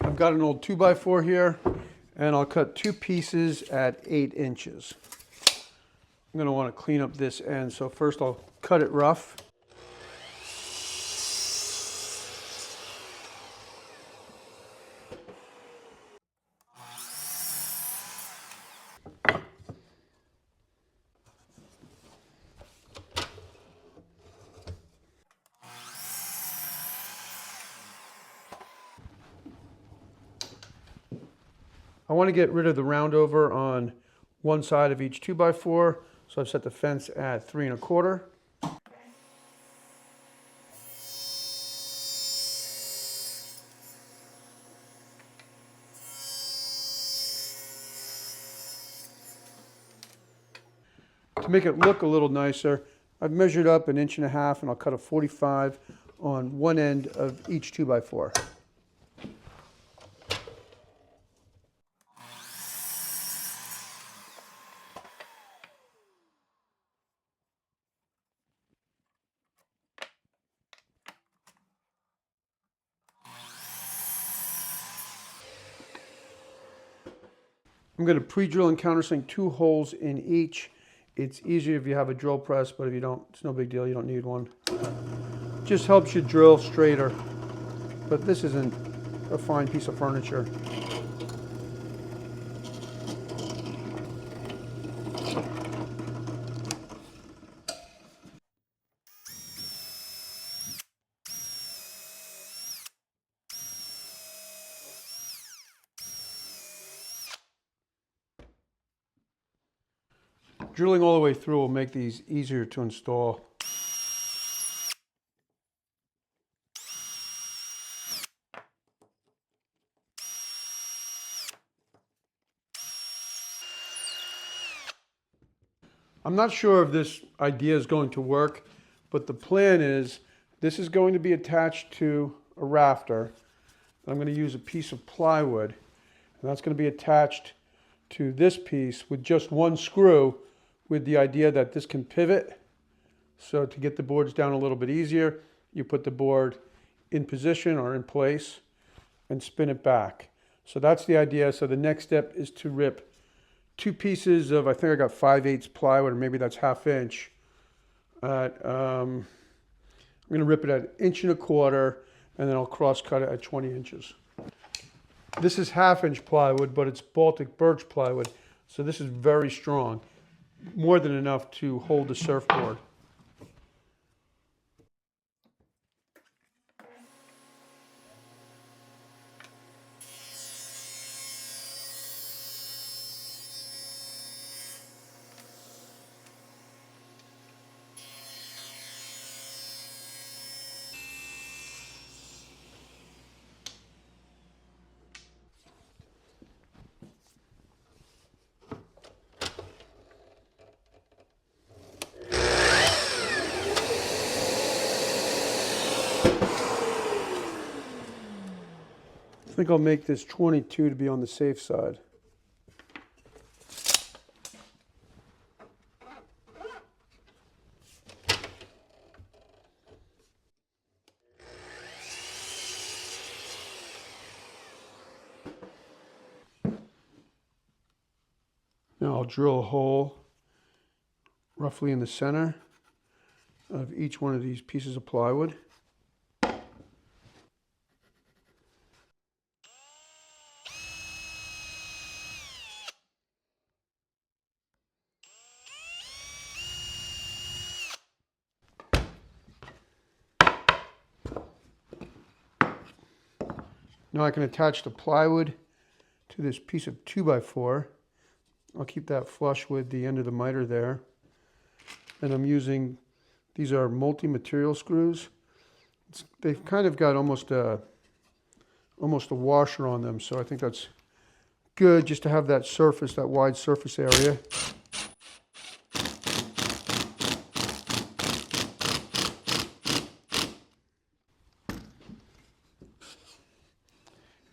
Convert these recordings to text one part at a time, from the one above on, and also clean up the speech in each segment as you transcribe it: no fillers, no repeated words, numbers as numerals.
I've got an old 2x4 here, and I'll cut two pieces at 8 inches. I'm going to want to clean up this end, so first I'll cut it rough. I want to get rid of the round over on one side of each 2x4, so I've set the fence at 3 1/4. To make it look a little nicer, I've measured up 1.5 inches and I'll cut a 45 on one end of each 2x4. I'm going to pre-drill and countersink 2 holes in each. It's easier if you have a drill press, but if you don't, it's no big deal. You don't need one. Just helps you drill straighter. But this isn't a fine piece of furniture. Drilling all the way through will make these easier to install. I'm not sure if this idea is going to work, but the plan is this is going to be attached to a rafter. I'm going to use a piece of plywood, and that's going to be attached to this piece with just one screw, with the idea that this can pivot. So to get the boards down a little bit easier, you put the board in position or in place and spin it back. So that's the idea. So the next step is to rip 2 pieces of, I think I got 5/8 plywood, or maybe that's 1/2 inch. I'm going to rip it at 1 1/4 inch, and then I'll cross cut it at 20 inches. This is 1/2 inch plywood, but it's Baltic birch plywood. So this is very strong. More than enough to hold the surfboard. I think I'll make this 22 to be on the safe side. Now I'll drill a hole roughly in the center of each one of these pieces of plywood. Now I can attach the plywood to this piece of 2x4. I'll keep that flush with the end of the miter there. And I'm using, these are multi-material screws. They've kind of got almost a washer on them, so I think that's good just to have that surface, that wide surface area.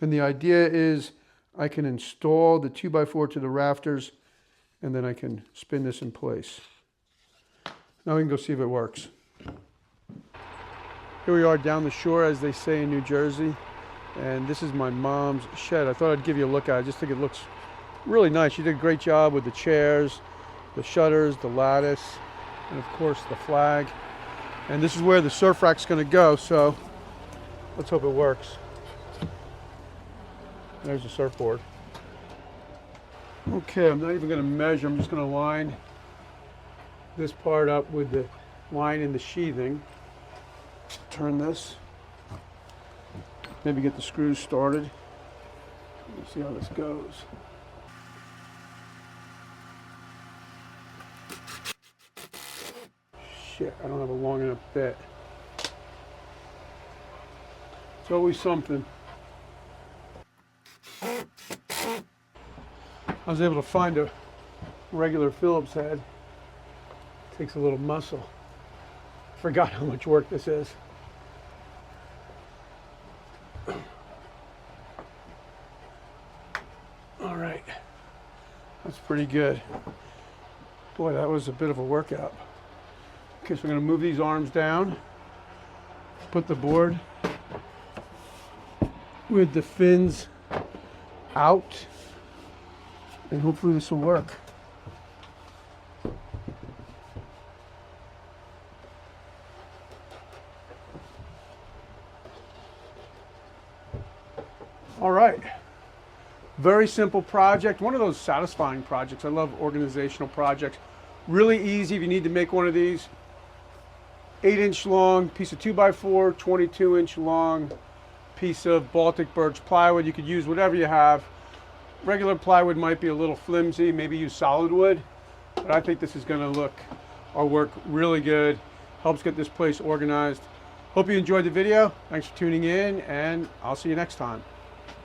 And the idea is I can install the 2x4 to the rafters, and then I can spin this in place. Now we can go see if it works. Here we are down the shore, as they say in New Jersey. And this is my mom's shed. I thought I'd give you a look at it. I just think it looks really nice. She did a great job with the chairs, the shutters, the lattice, and of course the flag. And this is where the surf rack's going to go, so let's hope it works. There's the surfboard. Okay, I'm not even going to measure. I'm just going to line this part up with the line in the sheathing. Turn this. Maybe get the screws started. Let's see how this goes. Shit, I don't have a long enough bit. It's always something. I was able to find a regular Phillips head. Takes a little muscle. Forgot how much work this is. All right, that's pretty good. Boy, that was a bit of a workout. Okay, so we're gonna move these arms down, put the board with the fins out, and hopefully this will work. All right. Very simple project, one of those satisfying projects. I love organizational projects. Really easy if you need to make one of these. 8-inch long piece of 2x4, 22-inch long piece of Baltic birch plywood. You could use whatever you have. Regular plywood might be a little flimsy, maybe use solid wood, but I think this is going to look or work really good. Helps get this place organized. Hope you enjoyed the video. Thanks for tuning in, and I'll see you next time.